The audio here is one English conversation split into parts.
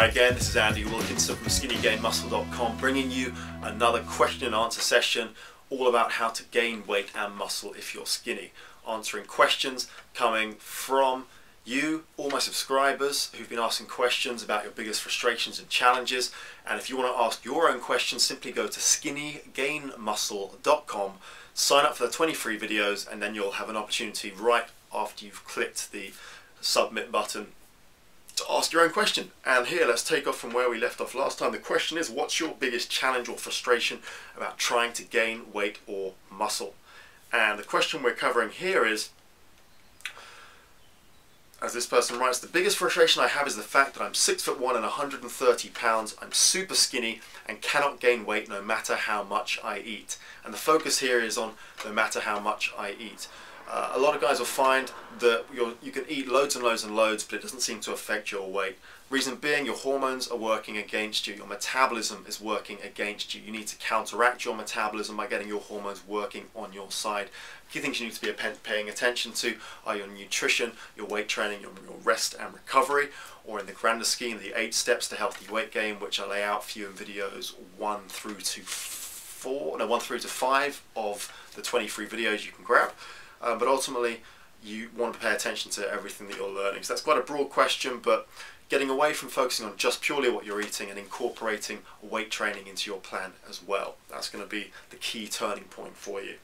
Hi again, this is Andy Wilkinson from skinnygainmuscle.com, bringing you another question and answer session all about how to gain weight and muscle if you're skinny. Answering questions coming from you, all my subscribers who've been asking questions about your biggest frustrations and challenges. And if you want to ask your own questions, simply go to skinnygainmuscle.com, sign up for the 20 free videos, and then you'll have an opportunity right after you've clicked the submit button to ask your own question. And here, let's take off from where we left off last time. The question is, what's your biggest challenge or frustration about trying to gain weight or muscle? And the question we're covering here is, as this person writes, the biggest frustration I have is the fact that I'm 6'1" and 130 pounds, I'm super skinny and cannot gain weight no matter how much I eat. And the focus here is on no matter how much I eat. A lot of guys will find that you can eat loads and loads and loads, but it doesn't seem to affect your weight. Reason being, your hormones are working against you. Your metabolism is working against you. You need to counteract your metabolism by getting your hormones working on your side. Key things you need to be paying attention to are your nutrition, your weight training, your rest and recovery, or in the grander scheme, the 8 steps to healthy weight gain, which I lay out for you in videos 1 through to 5 of the 20 free videos you can grab. But ultimately, you want to pay attention to everything that you're learning. So that's quite a broad question, but getting away from focusing on just purely what you're eating and incorporating weight training into your plan as well. That's going to be the key turning point for you.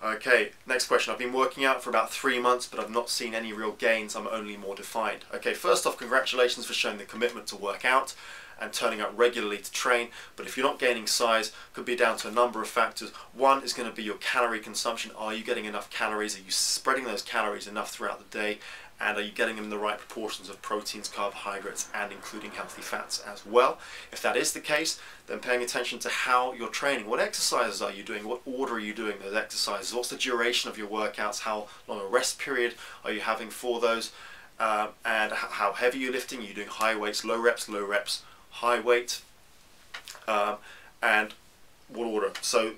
Okay, next question. I've been working out for about 3 months, but I've not seen any real gains. I'm only more defined. Okay, first off, congratulations for showing the commitment to work out and turning up regularly to train. But if you're not gaining size, could be down to a number of factors. One is going to be your calorie consumption. Are you getting enough calories? Are you spreading those calories enough throughout the day? And are you getting them in the right proportions of proteins, carbohydrates, and including healthy fats as well? If that is the case, then paying attention to how you're training. What exercises are you doing? What order are you doing those exercises? What's the duration of your workouts? How long a rest period are you having for those? And how heavy you're lifting? Are you doing high weights, low reps, high weight? And what order? So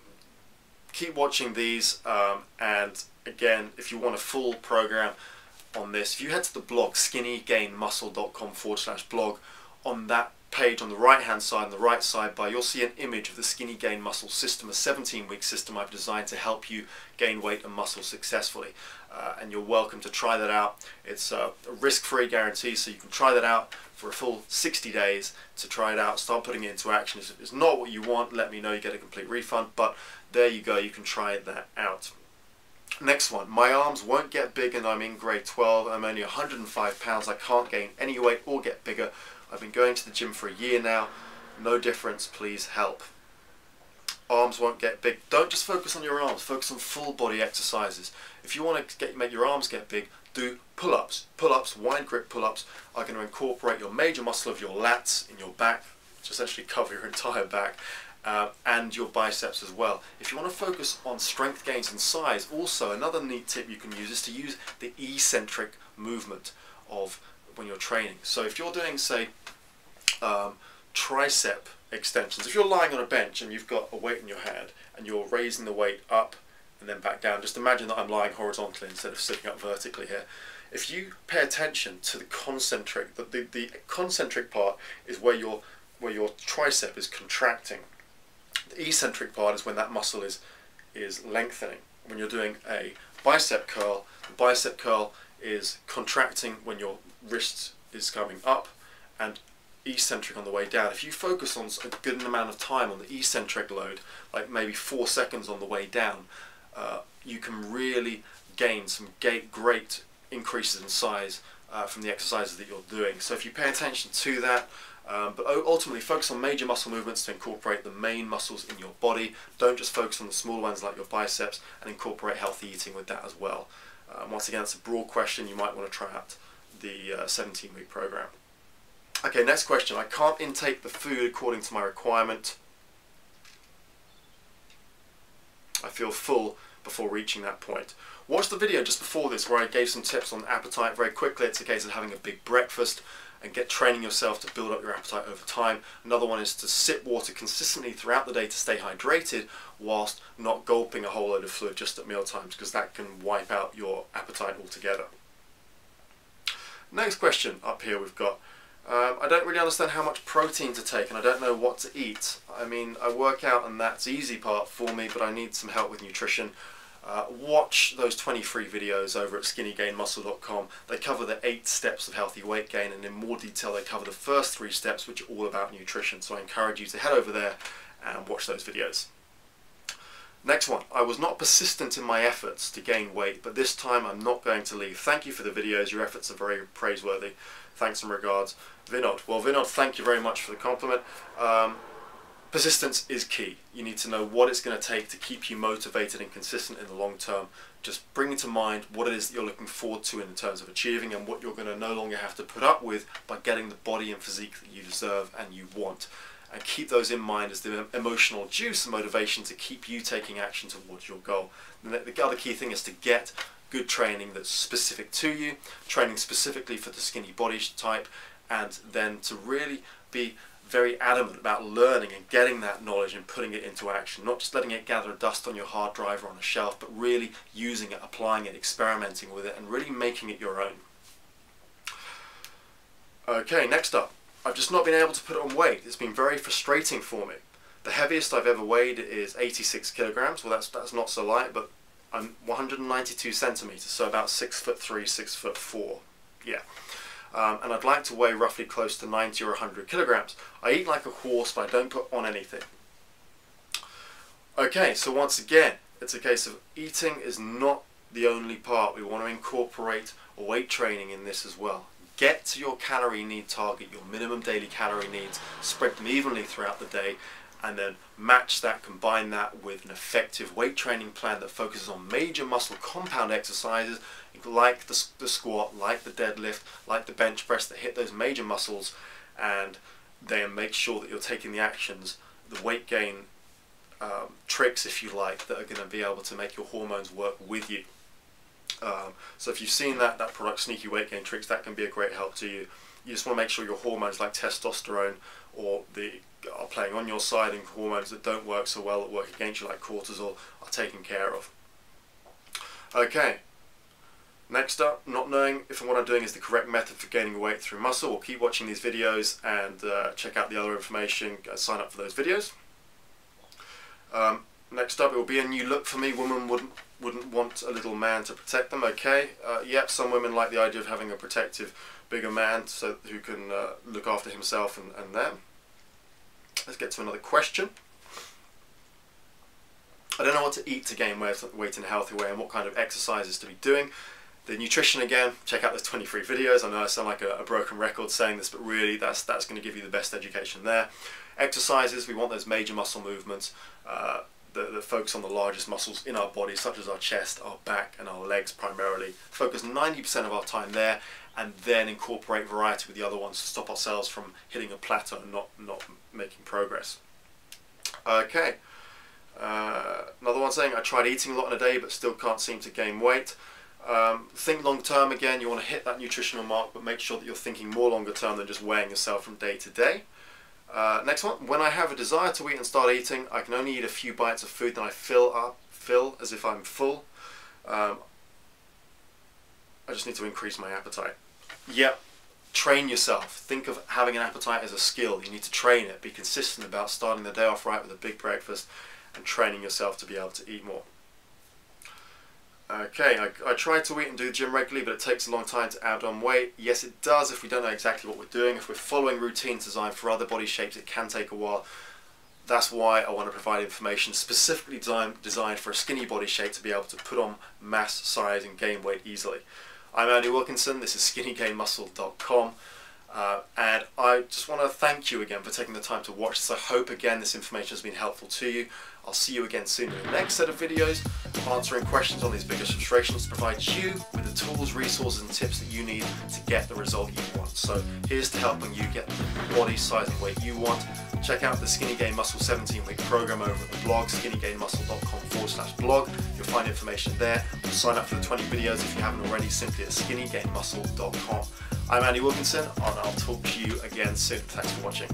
keep watching these. And again, if you want a full program on this, if you head to the blog skinnygainmuscle.com/blog, on that page on the right hand side, on the right sidebar, you'll see an image of the Skinny Gain Muscle system, a 17-week system I've designed to help you gain weight and muscle successfully. And you're welcome to try that out. It's a risk-free guarantee, so you can try that out for a full 60 days to try it out, start putting it into action. If it's not what you want, let me know, you get a complete refund, but there you go, you can try that out. Next one, my arms won't get big and I'm in grade 12, I'm only 105 pounds, I can't gain any weight or get bigger. I've been going to the gym for a year now, no difference, please help. Arms won't get big. Don't just focus on your arms, focus on full body exercises. If you want to make your arms get big, do pull-ups. Pull-ups, wide grip pull-ups, are going to incorporate your major muscle of your lats in your back, which essentially cover your entire back, and your biceps as well. If you want to focus on strength gains and size, also another neat tip you can use is to use the eccentric movement of when you're training. So if you're doing, say, tricep extensions, if you're lying on a bench and you've got a weight in your hand and you're raising the weight up and then back down, just imagine that I'm lying horizontally instead of sitting up vertically here. If you pay attention to the concentric, the concentric part is where your tricep is contracting. The eccentric part is when that muscle is lengthening. When you're doing a bicep curl, the bicep curl is contracting when your wrist is coming up and eccentric on the way down. If you focus on a good amount of time on the eccentric load, like maybe 4 seconds on the way down, you can really gain some great increases in size from the exercises that you're doing. So if you pay attention to that, but ultimately focus on major muscle movements to incorporate the main muscles in your body. Don't just focus on the small ones like your biceps, and incorporate healthy eating with that as well. Once again, it's a broad question. You might want to try out the 17-week program. Okay, next question. I can't intake the food according to my requirement. I feel full before reaching that point. Watch the video just before this where I gave some tips on appetite very quickly. It's a case of having a big breakfast and training yourself to build up your appetite over time. Another one is to sip water consistently throughout the day to stay hydrated whilst not gulping a whole load of fluid just at meal times, because that can wipe out your appetite altogether. Next question up here we've got, I don't really understand how much protein to take, and I don't know what to eat. I mean, I work out and that's the easy part for me, but I need some help with nutrition. Watch those 23 videos over at skinnygainmuscle.com. They cover the 8 steps of healthy weight gain, and in more detail they cover the first 3 steps, which are all about nutrition. So I encourage you to head over there and watch those videos. Next one, I was not persistent in my efforts to gain weight, but this time I'm not going to leave. Thank you for the videos, your efforts are very praiseworthy. Thanks and regards, Vinod. Well, Vinod, thank you very much for the compliment. Persistence is key. You need to know what it's going to take to keep you motivated and consistent in the long term. Just bring to mind what it is that you're looking forward to in terms of achieving, and what you're going to no longer have to put up with by getting the body and physique that you deserve and you want. And keep those in mind as the emotional juice and motivation to keep you taking action towards your goal. And the other key thing is to get good training that's specific to you, training specifically for the skinny body type, and then to really be very adamant about learning and getting that knowledge and putting it into action, not just letting it gather dust on your hard drive or on a shelf, but really using it, applying it, experimenting with it, and really making it your own. Okay, next up, I've just not been able to put on weight. It's been very frustrating for me. The heaviest I've ever weighed is 86 kilograms. Well, that's not so light, but I'm 192 centimeters, so about 6'3", 6'4". Yeah. And I'd like to weigh roughly close to 90 or 100 kilograms. I eat like a horse, but I don't put on anything. Okay, so once again, it's a case of eating is not the only part. We want to incorporate weight training in this as well. Get to your calorie need target, your minimum daily calorie needs, spread them evenly throughout the day, and then match that, combine that with an effective weight training plan that focuses on major muscle compound exercises like the squat, like the deadlift, like the bench press that hit those major muscles, and then make sure that you're taking the actions, the weight gain tricks, if you like, that are going to be able to make your hormones work with you. So if you've seen that product, Sneaky Weight Gain Tricks, that can be a great help to you. You just want to make sure your hormones like testosterone are playing on your side, and hormones that don't work so well, that work against you like cortisol, are taken care of. Okay, next up, not knowing if what I'm doing is the correct method for gaining weight through muscle. Well, keep watching these videos and check out the other information, sign up for those videos. Next up, it will be a new look for me. Women wouldn't want a little man to protect them. Okay, yep, some women like the idea of having a protective, bigger man who can look after himself and them. Let's get to another question. I don't know what to eat to gain weight in a healthy way, and what kind of exercises to be doing. The nutrition, again, check out those 23 videos. I know I sound like a broken record saying this, but really that's going to give you the best education there. Exercises, we want those major muscle movements that focus on the largest muscles in our body, such as our chest, our back, and our legs primarily. Focus 90% of our time there, and then incorporate variety with the other ones to stop ourselves from hitting a plateau and not making progress. Okay, another one saying, I tried eating a lot in a day but still can't seem to gain weight. Think long term again. You want to hit that nutritional mark, but make sure that you're thinking more longer term than just weighing yourself from day to day. Next one, when I have a desire to eat and start eating, I can only eat a few bites of food, then I fill as if I'm full. I just need to increase my appetite. Yep, train yourself. Think of having an appetite as a skill. You need to train it. Be consistent about starting the day off right with a big breakfast and training yourself to be able to eat more. Okay, I try to eat and do the gym regularly, but it takes a long time to add on weight. Yes, it does if we don't know exactly what we're doing. If we're following routines designed for other body shapes, it can take a while. That's why I want to provide information specifically designed for a skinny body shape to be able to put on mass, size, and gain weight easily. I'm Andy Wilkinson, this is skinnygainmuscle.com, and I just want to thank you again for taking the time to watch this. I hope again this information has been helpful to you. I'll see you again soon in the next set of videos, answering questions on these bigger frustrations to provide you with the tools, resources and tips that you need to get the result you want. So here's to helping you get the body, size and weight you want. Check out the Skinny Gain Muscle 17-week program over at the blog, skinnygainmuscle.com/blog. You'll find information there. Or sign up for the 20 videos if you haven't already, simply at skinnygainmuscle.com. I'm Andy Wilkinson, and I'll talk to you again soon. Thanks for watching.